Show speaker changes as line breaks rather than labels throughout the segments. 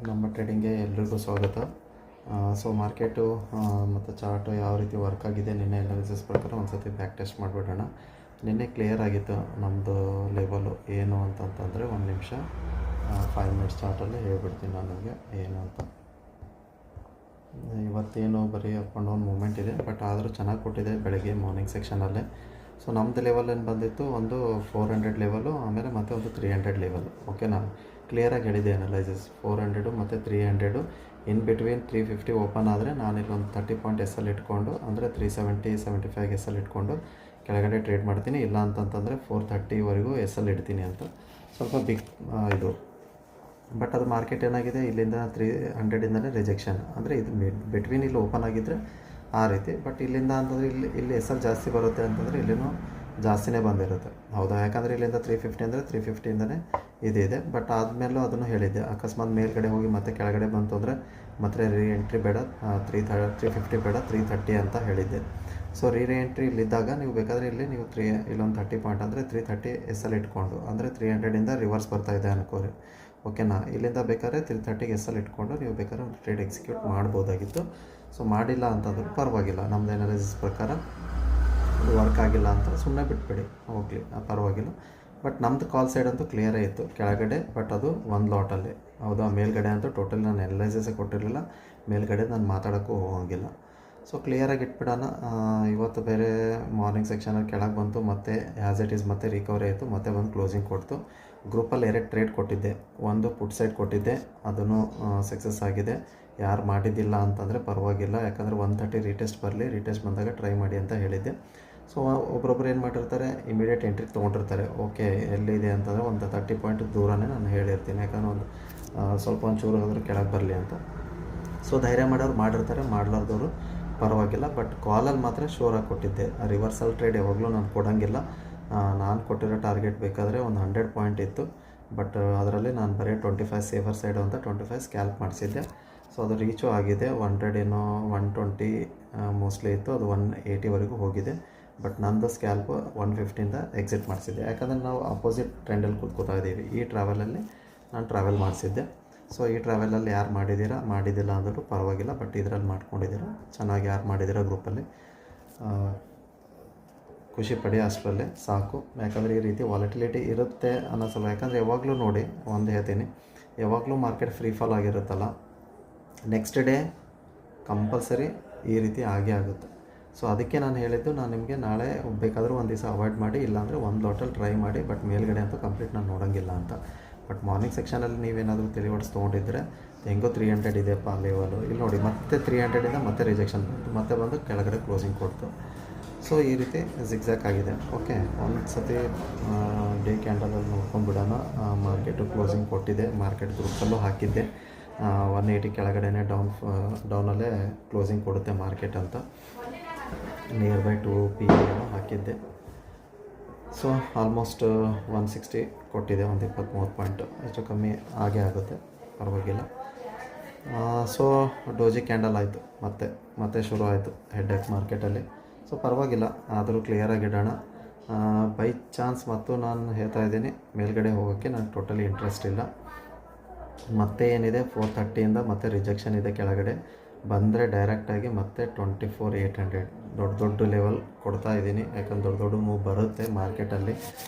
ನಮ್ಮ ಟ್ರೇಡಿಂಗ್ಗೆ ಎಲ್ರಿಗೂ ಸ್ವಾಗತ. ಸೊ ಮಾರ್ಕೆಟು ಮತ್ತು ಚಾರ್ಟು ಯಾವ ರೀತಿ ವರ್ಕ್ ಆಗಿದೆ ನಿನ್ನೆ ಅನಾಲಿಸಿಸ್ ಪ್ರಕಾರ ಒಂದು ಸತಿ ಬ್ಯಾಕ್ ಟೆಸ್ಟ್ ಮಾಡಿಬಿಡೋಣ. ನಿನ್ನೆ ಕ್ಲಿಯರ್ ಆಗಿತ್ತು ನಮ್ಮದು ಲೆವೆಲು ಏನು ಅಂತಂತಂದರೆ, ಒಂದು ನಿಮಿಷ 5 ಮಿನಿಟ್ಸ್ ಚಾರ್ಟಲ್ಲಿ ಹೇಳ್ಬಿಡ್ತೀನಿ ನಾನು ನಿಮಗೆ ಏನು ಅಂತ. ಇವತ್ತೇನು ಬರೀ ಅಪ್ ಆ್ಯಂಡ್ ಡೌನ್ ಮೂಮೆಂಟ್ ಇದೆ, ಬಟ್ ಆದರೂ ಚೆನ್ನಾಗಿ ಕೊಟ್ಟಿದೆ ಬೆಳಗ್ಗೆ ಮಾರ್ನಿಂಗ್ ಸೆಕ್ಷನಲ್ಲೇ. ಸೊ ನಮ್ಮದು ಲೆವೆಲ್ ಏನು ಬಂದಿತ್ತು, ಒಂದು 400 ಲೆವೆಲು, ಆಮೇಲೆ ಮತ್ತೆ ಒಂದು 300 ಲೆವೆಲು. ಓಕೆ, ನಾನು ಕ್ಲಿಯರಾಗಿ ಹೇಳಿದೆ ಅನಲೈಸಿಸ್. 400 ಮತ್ತು 300 ಇನ್ ಬಿಟ್ವೀನ್ 350 ಓಪನ್ ಆದರೆ ನಾನಿಲ್ಲೊಂದು 30 ಪಾಯಿಂಟ್ ಎಸ್ ಎಲ್ ಇಟ್ಕೊಂಡು, ಅಂದರೆ 370-75 ಎಸ್ ಎಲ್ ಇಟ್ಕೊಂಡು ಕೆಳಗಡೆ ಟ್ರೇಡ್ ಮಾಡ್ತೀನಿ. ಇಲ್ಲ ಅಂತಂತಂದರೆ 430ವರೆಗೂ ಎಸ್ ಎಲ್ ಇಡ್ತೀನಿ ಅಂತ. ಸ್ವಲ್ಪ ಬಿಗ್ ಇದು, ಬಟ್ ಅದು ಮಾರ್ಕೆಟ್ ಏನಾಗಿದೆ, ಇಲ್ಲಿಂದ 300ಇಂದಲೇ ರಿಜೆಕ್ಷನ್. ಅಂದರೆ ಇದು ಬಿಟ್ವೀನ್ ಇಲ್ಲಿ ಓಪನ್ ಆಗಿದ್ದರೆ ಆ ರೀತಿ, ಬಟ್ ಇಲ್ಲಿಂದ ಅಂತಂದರೆ ಇಲ್ಲಿ ಎಸ್ ಎಲ್ ಜಾಸ್ತಿ ಬರುತ್ತೆ ಅಂತಂದರೆ ಇಲ್ಲಿನೂ ಜಾಸ್ತಿನೇ ಬಂದಿರುತ್ತೆ. ಹೌದಾ? ಯಾಕಂದರೆ ಇಲ್ಲಿಂದ 350 ಅಂದರೆ 350ಇಂದನೇ ಇದಿದೆ. ಬಟ್ ಆದಮೇಲೂ ಅದನ್ನು ಹೇಳಿದ್ದೆ, ಅಕಸ್ಮಾತ್ ಮೇಲ್ಗಡೆ ಹೋಗಿ ಮತ್ತೆ ಕೆಳಗಡೆ ಬಂತು ಅಂದರೆ ಮತ್ತೆ ರೀ ಎಂಟ್ರಿ ಬೇಡ, 350 ಬೇಡ, 330 ಅಂತ ಹೇಳಿದ್ದೆ. ಸೊ ರೀ ಎಂಟ್ರಿ ಇಲ್ಲಿದ್ದಾಗ ನೀವು ಬೇಕಾದರೆ ಇಲ್ಲಿ ನೀವು ಇಲ್ಲೊಂದು 30 ಪಾಯಿಂಟ್ ಅಂದರೆ 330 ಎಸ್ ಎಲ್ ಇಟ್ಕೊಂಡು, ಅಂದರೆ 300ಇಂದ ರಿವರ್ಸ್ ಬರ್ತಾಯಿದೆ ಅನ್ಕೋರಿ. ಓಕೆನಾ? ಇಲ್ಲಿಂದ ಬೇಕಾದ್ರೆ 330 ಎಸ್ ಎಲ್ ಇಟ್ಕೊಂಡು ನೀವು ಬೇಕಾದ್ರೆ ಟ್ರೇಡ್ ಎಕ್ಸಿಕ್ಯೂಟ್ ಮಾಡ್ಬೋದಾಗಿತ್ತು. ಸೊ ಮಾಡಿಲ್ಲ ಅಂತಂದ್ರೆ ಪರವಾಗಿಲ್ಲ, ನಮ್ಮದು ಅನಾಲಿಸಿಸ್ ಪ್ರಕಾರ ಅದು ವರ್ಕ್ ಆಗಿಲ್ಲ ಅಂತ ಸುಮ್ಮನೆ ಬಿಟ್ಬಿಡಿ, ಹೋಗಲಿ, ಪರವಾಗಿಲ್ಲ. ಬಟ್ ನಮ್ಮದು ಕಾಲ್ ಸೈಡ್ ಅಂತೂ ಕ್ಲಿಯರೇ ಇತ್ತು ಕೆಳಗಡೆ, ಬಟ್ ಅದು ಒಂದು ಲಾಟಲ್ಲಿ. ಹೌದಾ? ಮೇಲ್ಗಡೆ ಅಂತೂ ಟೋಟಲಿ ನಾನು ಅನಲೈಸಿಸೇ ಕೊಟ್ಟಿರಲಿಲ್ಲ, ಮೇಲ್ಗಡೆ ನಾನು ಮಾತಾಡೋಕ್ಕೂ ಹೋಗೋಂಗಿಲ್ಲ. ಸೊ ಕ್ಲಿಯರಾಗಿ ಇಟ್ಬಿಡೋಣ. ಇವತ್ತು ಬೇರೆ ಮಾರ್ನಿಂಗ್ ಸೆಕ್ಷನಲ್ಲಿ ಕೆಳಗೆ ಬಂತು, ಮತ್ತು ಆ್ಯಸ್ ಇಟ್ ಈಸ್ ಮತ್ತೆ ರಿಕವರಿ ಆಯಿತು, ಮತ್ತೆ ಒಂದು ಕ್ಲೋಸಿಂಗ್ ಕೊಡ್ತು. ಗ್ರೂಪಲ್ಲಿ 2 ಟ್ರೇಡ್ ಕೊಟ್ಟಿದ್ದೆ, ಒಂದು ಪುಟ್ ಸೈಡ್ ಕೊಟ್ಟಿದ್ದೆ, ಅದನ್ನು ಸಕ್ಸಸ್ ಆಗಿದೆ. ಯಾರು ಮಾಡಿದ್ದಿಲ್ಲ ಅಂತಂದರೆ ಪರವಾಗಿಲ್ಲ, ಯಾಕಂದರೆ 130 ರೀಟೆಸ್ಟ್ ಬರಲಿ, ರೀಟೆಸ್ಟ್ ಬಂದಾಗ ಟ್ರೈ ಮಾಡಿ ಅಂತ ಹೇಳಿದ್ದೆ. ಸೊ ಒಬ್ಬೊಬ್ರು ಏನು ಮಾಡಿರ್ತಾರೆ, ಇಮಿಡಿಯೇಟ್ ಎಂಟ್ರಿಗೆ ತೊಗೊಂಡಿರ್ತಾರೆ. ಓಕೆ, ಎಲ್ಲಿದೆ ಅಂತಂದರೆ ಒಂದು 30 ಪಾಯಿಂಟ್ ದೂರನೇ ನಾನು ಹೇಳಿರ್ತೀನಿ, ಯಾಕಂದರೆ ಒಂದು ಸ್ವಲ್ಪ ಒಂಚೂರು ಆದರೂ ಕೆಳಗೆ ಬರಲಿ ಅಂತ. ಸೊ ಧೈರ್ಯ ಮಾಡೋರು ಮಾಡಿರ್ತಾರೆ, ಮಾಡಲಾರ್ದವರು ಪರವಾಗಿಲ್ಲ. ಬಟ್ ಕಾಲಲ್ಲಿ ಮಾತ್ರ ಶೋರಾಗಿ ಕೊಟ್ಟಿದ್ದೆ. ರಿವರ್ಸಲ್ ಟ್ರೇಡ್ ಯಾವಾಗಲೂ ನಾನು ಕೊಡೋಂಗಿಲ್ಲ. ನಾನು ಕೊಟ್ಟಿರೋ ಟಾರ್ಗೆಟ್ ಬೇಕಾದರೆ ಒಂದು 100 ಪಾಯಿಂಟ್ ಇತ್ತು, ಬಟ್ ಅದರಲ್ಲಿ ನಾನು ಬರೀ 25 ಸೇಫರ್ ಸೈಡು ಅಂತ 25 ಸ್ಕ್ಯಾಲ್ಪ್ ಮಾಡಿಸಿದ್ದೆ. ಸೊ ಅದು ರೀಚು ಆಗಿದೆ. 100 ಏನೋ 120 ಮೋಸ್ಟ್ಲಿ ಇತ್ತು, ಅದು 180ವರೆಗೂ ಹೋಗಿದೆ. ಬಟ್ ನಂದು ಸ್ಕ್ಯಾಲ್ಪ್ 150ಇಂದ ಎಕ್ಸಿಟ್ ಮಾಡಿಸಿದ್ದೆ, ಯಾಕಂದರೆ ನಾವು ಅಪೋಸಿಟ್ ಟ್ರೆಂಡಲ್ಲಿ ಕೂತ್ಕೋತಾ ಇದ್ದೀವಿ. ಈ ಟ್ರಾವೆಲಲ್ಲಿ ನಾನು ಟ್ರಾವೆಲ್ ಮಾಡಿಸಿದ್ದೆ. ಸೊ ಈ ಟ್ರಾವೆಲಲ್ಲಿ ಯಾರು ಮಾಡಿದ್ದಿಲ್ಲ ಅಂದರೂ ಪರವಾಗಿಲ್ಲ, ಬಟ್ ಇದರಲ್ಲಿ ಮಾಡ್ಕೊಂಡಿದ್ದೀರಾ ಚೆನ್ನಾಗಿ. ಯಾರು ಮಾಡಿದ್ದೀರಾ ಗ್ರೂಪಲ್ಲಿ ಖುಷಿ ಪಡಿ, ಅಷ್ಟರಲ್ಲೇ ಸಾಕು. ಯಾಕಂದರೆ ಈ ರೀತಿ ವಾಲಟಿಲಿಟಿ ಇರುತ್ತೆ ಅನ್ನೋ ಸಲ, ಯಾಕಂದರೆ ಯಾವಾಗಲೂ ನೋಡಿ, ಒಂದು ಹೇಳ್ತೀನಿ, ಯಾವಾಗಲೂ ಮಾರ್ಕೆಟ್ ಫ್ರೀ ಫಾಲ್ ಆಗಿರುತ್ತಲ್ಲ, ನೆಕ್ಸ್ಟ್ ಡೇ ಕಂಪಲ್ಸರಿ ಈ ರೀತಿ ಆಗೇ ಆಗುತ್ತೆ. ಸೊ ಅದಕ್ಕೆ ನಾನು ಹೇಳಿದ್ದು, ನಾನು ನಿಮಗೆ ನಾಳೆ ಬೇಕಾದರೂ ಒಂದು ದಿವಸ ಅವಾಯ್ಡ್ ಮಾಡಿ, ಇಲ್ಲಾಂದರೆ ಒಂದು ಲಾಟಲ್ಲಿ ಟ್ರೈ ಮಾಡಿ, ಬಟ್ ಮೇಲ್ಗಡೆ ಅಂತೂ ಕಂಪ್ಲೀಟ್ ನಾನು ನೋಡೋಂಗಿಲ್ಲ ಅಂತ. ಬಟ್ ಮಾರ್ನಿಂಗ್ ಸೆಕ್ಷನಲ್ಲಿ ನೀವೇನಾದರೂ ತಿಳಿವಡಿಸಿ ತೊಗೊಂಡಿದ್ರೆ, ಹೆಂಗೋ 300 ಇದೆಯಪ್ಪ ಲೆವೆಲು, ಇಲ್ಲಿ ನೋಡಿ ಮತ್ತೆ 300ಇಂದ ಮತ್ತೆ ರಿಜೆಕ್ಷನ್ ಬಂತು, ಮತ್ತೆ ಬಂದು ಕೆಳಗಡೆ ಕ್ಲೋಸಿಂಗ್ ಕೊಡ್ತು. ಸೊ ಈ ರೀತಿ ಜಿಗ್ಜ್ಯಾಕ್ ಆಗಿದೆ. ಓಕೆ, ಒಂದು ಸತಿ ಡೇ ಕ್ಯಾಂಡಲಲ್ಲಿ ನೋಡ್ಕೊಂಡ್ಬಿಡೋಣ. ಮಾರ್ಕೆಟು ಕ್ಲೋಸಿಂಗ್ ಕೊಟ್ಟಿದೆ, ಮಾರ್ಕೆಟ್ ಗ್ರೂಪಲ್ಲೂ ಹಾಕಿದ್ದೆ 180 ಕೆಳಗಡೆನೇ ಡೌನಲ್ಲೇ ಕ್ಲೋಸಿಂಗ್ ಕೊಡುತ್ತೆ ಮಾರ್ಕೆಟ್ ಅಂತ, ನಿಯರ್ ಬೈ 2 PM ಹಾಕಿದ್ದೆ. ಸೊ ಆಲ್ಮೋಸ್ಟ್ 160 ಕೊಟ್ಟಿದೆ, ಒಂದು 20-30 ಪಾಯಿಂಟ್ ಹೆಚ್ಚು ಕಮ್ಮಿ ಆಗೇ ಆಗುತ್ತೆ, ಪರವಾಗಿಲ್ಲ. ಸೊ ಡೋಜಿ ಕ್ಯಾಂಡಲ್ ಆಯಿತು, ಮತ್ತೆ ಶುರು ಆಯಿತು ಹೆಡ್ಡೇಕ್ ಮಾರ್ಕೆಟಲ್ಲಿ. ಸೊ ಪರವಾಗಿಲ್ಲ, ಆದರೂ ಕ್ಲಿಯರಾಗಿ ಇಡೋಣ. ಬೈ ಚಾನ್ಸ್ ಮತ್ತು ನಾನು ಹೇಳ್ತಾ ಇದ್ದೀನಿ, ಮೇಲ್ಗಡೆ ಹೋಗೋಕ್ಕೆ ನನಗೆ ಟೋಟಲಿ ಇಂಟ್ರೆಸ್ಟ್ ಇಲ್ಲ. ಮತ್ತೆ ಏನಿದೆ 430ಇಂದ ಮತ್ತೆ ರಿಜೆಕ್ಷನ್ ಇದೆ, ಕೆಳಗಡೆ ಬಂದರೆ ಡೈರೆಕ್ಟಾಗಿ ಮತ್ತೆ 24,800 ದೊಡ್ಡ ಲೆವೆಲ್ ಕೊಡ್ತಾ ಇದ್ದೀನಿ. ಯಾಕಂದ್ರೆ ದೊಡ್ಡ ಮೂವ್ ಬರುತ್ತೆ ಮಾರ್ಕೆಟಲ್ಲಿ.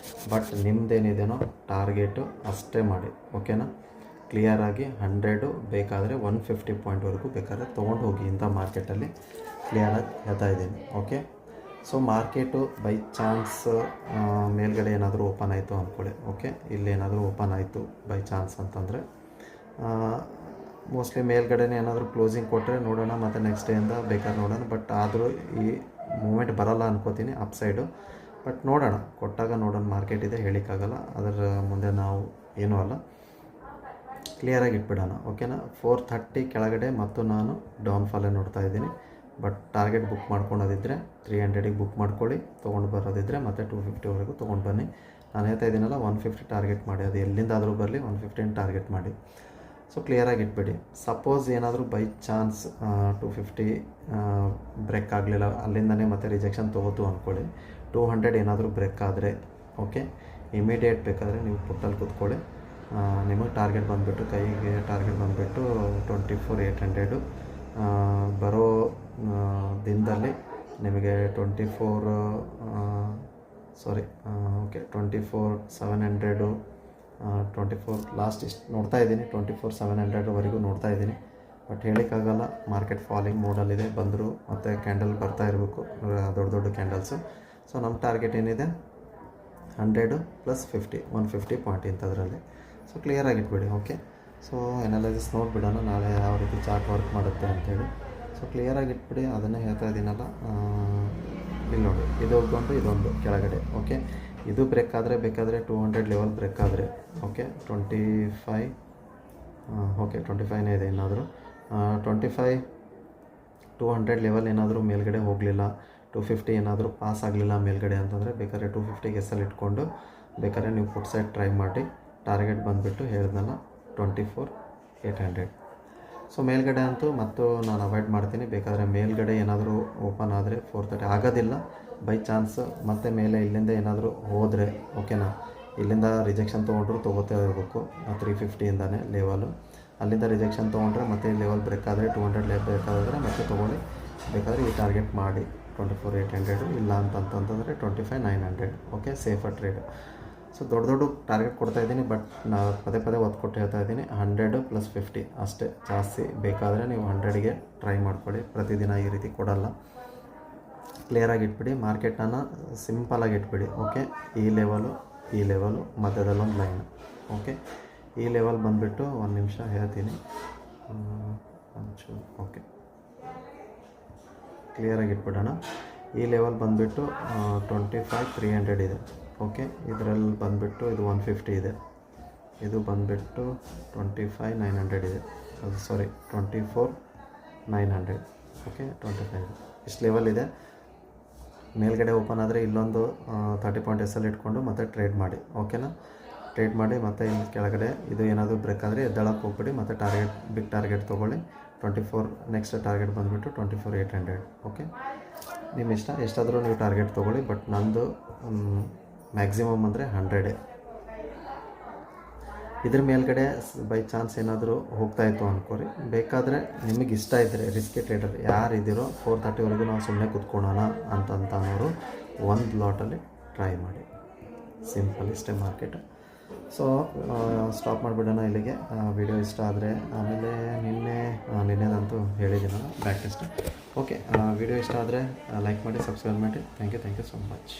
ಬಟ್ ನಿಮ್ಮದೇನಿದೆಯೋ ಟಾರ್ಗೆಟು ಅಷ್ಟೇ ಮಾಡಿ, ಓಕೆನಾ? ಕ್ಲಿಯರಾಗಿ 100 ಬೇಕಾದರೆ 150 ಪಾಯಿಂಟ್ವರೆಗೂ ಬೇಕಾದರೆ ತೊಗೊಂಡು ಹೋಗಿ ಇಂಥ ಮಾರ್ಕೆಟಲ್ಲಿ, ಕ್ಲಿಯರಾಗಿ ಹೇಳ್ತಾ ಇದ್ದೀನಿ. Okay, so market by chance ಮೇಲ್ಗಡೆ ಏನಾದರೂ ಓಪನ್ ಆಯಿತು ಅಂದ್ಕೊಳ್ಳಿ. ಓಕೆ, ಇಲ್ಲೇನಾದರೂ ಓಪನ್ ಆಯಿತು ಬೈ ಚಾನ್ಸ್ ಅಂತಂದರೆ, ಮೋಸ್ಟ್ಲಿ ಮೇಲ್ಗಡೆನೇ ಏನಾದರೂ ಕ್ಲೋಸಿಂಗ್ ಕೊಟ್ಟರೆ ನೋಡೋಣ, ಮತ್ತು ನೆಕ್ಸ್ಟ್ ಡೇಯಿಂದ ಬೇಕಾದ್ರೆ ನೋಡೋಣ. ಬಟ್ ಆದರೂ ಈ ಮೂಮೆಂಟ್ ಬರೋಲ್ಲ ಅನ್ಕೋತೀನಿ ಅಪ್ ಸೈಡು. ಬಟ್ ನೋಡೋಣ, ಕೊಟ್ಟಾಗ ನೋಡೋಣ. ಮಾರ್ಕೆಟ್ ಇದೆ, ಹೇಳಿಕ್ಕಾಗಲ್ಲ, ಅದರ ಮುಂದೆ ನಾವು ಏನೂ ಅಲ್ಲ. ಕ್ಲಿಯರಾಗಿ ಇಟ್ಬಿಡೋಣ, ಓಕೆನಾ? 430 ಕೆಳಗಡೆ ಮತ್ತು ನಾನು ಡೌನ್ಫಾಲೇ ನೋಡ್ತಾ ಇದ್ದೀನಿ. ಬಟ್ ಟಾರ್ಗೆಟ್ ಬುಕ್ ಮಾಡ್ಕೊಳೋದಿದ್ದರೆ 300ಗೆ ಬುಕ್ ಮಾಡ್ಕೊಳ್ಳಿ, ತೊಗೊಂಡು ಬರೋದಿದ್ದರೆ ಮತ್ತು 250ವರೆಗೂ ತೊಗೊಂಡು ಬನ್ನಿ. ನಾನು ಹೇಳ್ತಾ ಇದ್ದೀನಲ್ಲ, 150 ಟಾರ್ಗೆಟ್ ಮಾಡಿ, ಅದು ಎಲ್ಲಿಂದಾದರೂ ಬರಲಿ 115 ಟಾರ್ಗೆಟ್ ಮಾಡಿ. ಸೊ ಕ್ಲಿಯರಾಗಿ ಇಟ್ಬಿಡಿ. ಸಪೋಸ್ ಏನಾದರೂ ಬೈ ಚಾನ್ಸ್ 250 ಬ್ರೇಕ್ ಆಗಲಿಲ್ಲ, ಅಲ್ಲಿಂದನೇ ಮತ್ತೆ ರಿಜೆಕ್ಷನ್ ತೊಗೋತು ಅಂದ್ಕೊಳ್ಳಿ, 200 ಏನಾದರೂ ಬ್ರೇಕ್ ಆದರೆ, ಓಕೆ, ಇಮಿಡಿಯೇಟ್ ಬೇಕಾದರೆ ನೀವು ಪುಟ್ಟಲ್ಲಿ ಕೂತ್ಕೊಳ್ಳಿ. ನಿಮಗೆ ಟಾರ್ಗೆಟ್ ಬಂದುಬಿಟ್ಟು ಕೈಗೆ ಟಾರ್ಗೆಟ್ ಬಂದುಬಿಟ್ಟು 24,800 ಬರೋ ದಿನದಲ್ಲಿ ನಿಮಗೆ 24,700 24 ಲಾಸ್ಟ್ ಇಷ್ಟು ನೋಡ್ತಾ ಇದ್ದೀನಿ 24,700ವರೆಗೂ ನೋಡ್ತಾ ಇದ್ದೀನಿ. ಬಟ್ ಹೇಳಿಕ್ಕಾಗಲ್ಲ, ಮಾರ್ಕೆಟ್ ಫಾಲಿಂಗ್ ಮೋಡಲ್ಲಿದೆ. ಬಂದರೂ ಮತ್ತು ಕ್ಯಾಂಡಲ್ ಬರ್ತಾ ಇರಬೇಕು, ದೊಡ್ಡ ದೊಡ್ಡ ಕ್ಯಾಂಡಲ್ಸು. ಸೊ ನಮ್ಮ ಟಾರ್ಗೆಟ್ ಏನಿದೆ 100 + 50 150 ಪಾಯಿಂಟ್ ಇಂಥದ್ರಲ್ಲಿ. ಸೊ ಕ್ಲಿಯರಾಗಿ ಇಟ್ಬಿಡಿ. ಓಕೆ, ಸೊ ಎನಾಲಿಸಿಸ್ ನೋಡಿಬಿಡೋಣ ನಾಳೆ ಯಾವ ರೀತಿ ಚಾರ್ಟ್ ವರ್ಕ್ ಮಾಡುತ್ತೆ ಅಂಥೇಳಿ. ಸೊ ಕ್ಲಿಯರಾಗಿ ಇಟ್ಬಿಡಿ, ಅದನ್ನೇ ಹೇಳ್ತಾ ಇದ್ದೀನಲ್ಲ. ಇಲ್ಲಿ ನೋಡಿ, ಇದು ಹೋಗ್ಕೊಂಡು ಇದೊಂದು ಕೆಳಗಡೆ. ಓಕೆ, ಇದು ಬ್ರೇಕ್ ಆದರೆ ಬೇಕಾದರೆ 200 ಲೆವೆಲ್ ಬ್ರೇಕ್ ಆದರೆ ಓಕೆ 25 ಓಕೆ 25ನೇ ಇದೆ. ಏನಾದರೂ 200 ಲೆವೆಲ್ ಏನಾದರೂ ಮೇಲ್ಗಡೆ ಹೋಗಲಿಲ್ಲ, 250 ಏನಾದರೂ ಪಾಸ್ ಆಗಲಿಲ್ಲ ಮೇಲ್ಗಡೆ ಅಂತಂದರೆ ಬೇಕಾದ್ರೆ 250 ಎಸ್ ಎಲ್ ಇಟ್ಕೊಂಡು ಬೇಕಾದ್ರೆ ನೀವು ಪುಟ್ ಸೈಡ್ ಟ್ರೈ ಮಾಡಿ. ಟಾರ್ಗೆಟ್ ಬಂದುಬಿಟ್ಟು ಹೇಳಿದ್ನಲ್ಲ 24,800. ಸೊ ಮೇಲ್ಗಡೆ ಅಂತೂ ಮತ್ತು ನಾನು ಅವಾಯ್ಡ್ ಮಾಡ್ತೀನಿ. ಬೇಕಾದರೆ ಮೇಲ್ಗಡೆ ಏನಾದರೂ ಓಪನ್ ಆದರೆ 430 ಆಗೋದಿಲ್ಲ. ಬೈ ಚಾನ್ಸ್ ಮತ್ತೆ ಮೇಲೆ ಇಲ್ಲಿಂದ ಏನಾದರೂ ಹೋದರೆ ಓಕೆನಾ, ಇಲ್ಲಿಂದ ರಿಜೆಕ್ಷನ್ ತೊಗೊಂಡ್ರು ತೊಗೋತಾ ಇರಬೇಕು 350ಇಂದನೇ ಲೆವೆಲು. ಅಲ್ಲಿಂದ ರಿಜೆಕ್ಷನ್ ತೊಗೊಂಡ್ರೆ ಮತ್ತೆ ಲೆವೆಲ್ ಬ್ರೇಕ್ ಆದರೆ 200 ಲೆವೆಲ್ ಬ್ರೇಕ್ ಆದರೆ ಮತ್ತೆ ತೊಗೊಳ್ಳಿ. ಬೇಕಾದರೆ ಈ ಟಾರ್ಗೆಟ್ ಮಾಡಿ 24,800, ಇಲ್ಲ ಅಂತಂತಂದರೆ 25,900. Okay, safer trade. ಸೊ ದೊಡ್ಡ ಟಾರ್ಗೆಟ್ ಕೊಡ್ತಾ ಇದ್ದೀನಿ, ಬಟ್ ನಾನು ಪದೇ ಒತ್ತು ಕೊಟ್ಟು ಹೇಳ್ತಾ ಇದ್ದೀನಿ 100 + 50 ಅಷ್ಟೇ. ಜಾಸ್ತಿ ಬೇಕಾದರೆ ನೀವು 100ಗೆ ಟ್ರೈ ಮಾಡ್ಕೊಳ್ಳಿ. ಪ್ರತಿದಿನ ಈ ರೀತಿ ಕೊಡಲ್ಲ. ಕ್ಲಿಯರಾಗಿ ಇಟ್ಬಿಡಿ, ಮಾರ್ಕೆಟನ್ನು ಸಿಂಪಲಾಗಿ ಇಟ್ಬಿಡಿ. ಓಕೆ, ಈ ಲೆವೆಲು ಮಧ್ಯದಲ್ಲೊಂದು ಲೈನ್. ಓಕೆ, ಈ ಲೆವೆಲ್ ಬಂದುಬಿಟ್ಟು ಒಂದು ನಿಮಿಷ ಹೇಳ್ತೀನಿ. ಓಕೆ, ಕ್ಲಿಯರಾಗಿ ಇಟ್ಬಿಡೋಣ. ಈ ಲೆವೆಲ್ ಬಂದುಬಿಟ್ಟು 25,300 ಇದೆ. ಓಕೆ, ಇದರಲ್ಲಿ ಬಂದುಬಿಟ್ಟು ಇದು 150 ಇದೆ. ಇದು ಬಂದುಬಿಟ್ಟು 25,900 ಇದೆ. ಸಾರಿ 24,900. ಓಕೆ, 25 ಇಷ್ಟು ಲೆವೆಲ್ ಇದೆ. ಮೇಲ್ಗಡೆ ಓಪನ್ ಆದರೆ ಇಲ್ಲೊಂದು 30 ಪಾಯಿಂಟ್ ಎಸ್ ಎಲ್ ಇಟ್ಕೊಂಡು ಮತ್ತೆ ಟ್ರೇಡ್ ಮಾಡಿ. ಓಕೆನಾ, ಟ್ರೇಡ್ ಮಾಡಿ ಮತ್ತು ಇಲ್ಲಿ ಕೆಳಗಡೆ ಇದು ಏನಾದರೂ ಬ್ರೇಕ್ ಆದರೆ ಎದ್ದೇಳಕ್ಕೆ ಹೋಗ್ಬಿಡಿ. ಮತ್ತು ಬಿಗ್ ಟಾರ್ಗೆಟ್ ತೊಗೊಳ್ಳಿ. 24 ನೆಕ್ಸ್ಟ್ ಟಾರ್ಗೆಟ್ ಬಂದುಬಿಟ್ಟು 24,800. ಓಕೆ, ನಿಮ್ಮ ಇಷ್ಟ, ಎಷ್ಟಾದರೂ ನೀವು ಟಾರ್ಗೆಟ್ ತೊಗೊಳ್ಳಿ. ಬಟ್ ನಂದು ಮ್ಯಾಕ್ಸಿಮಮ್ ಅಂದರೆ 100. ಇದ್ರ ಮೇಲ್ಗಡೆ ಬೈ ಚಾನ್ಸ್ ಏನಾದರೂ ಹೋಗ್ತಾಯಿತ್ತು ಅಂದ್ಕೋರಿ. ಬೇಕಾದರೆ ನಿಮಗೆ ಇಷ್ಟ ಇದ್ದರೆ ರಿಸ್ಕಿ ಟ್ರೇಡರ್ ಯಾರಿದ್ದೀರೋ 430ವರೆಗೂ ನಾವು ಸುಮ್ಮನೆ ಕೂತ್ಕೊಳ್ಳೋಣ ಅಂತನೋರು ಒಂದು ಲಾಟಲ್ಲಿ ಟ್ರೈ ಮಾಡಿ. ಸಿಂಪಲ್ ಇಷ್ಟೇ ಮಾರ್ಕೆಟ್. ಸೊ ಸ್ಟಾಪ್ ಮಾಡಿಬಿಡೋಣ ಇಲ್ಲಿಗೆ. ವಿಡಿಯೋ ಇಷ್ಟ ಆದರೆ ಆಮೇಲೆ ನಿನ್ನೆದಂತೂ ಹೇಳಿದ್ದೀನಲ್ಲ ಬ್ಯಾಕ್ ಟೆಸ್ಟ್. ಓಕೆ, ವಿಡಿಯೋ ಇಷ್ಟ ಆದರೆ ಲೈಕ್ ಮಾಡಿ, ಸಬ್ಸ್ಕ್ರೈಬ್ ಮಾಡಿ. Thank you so much.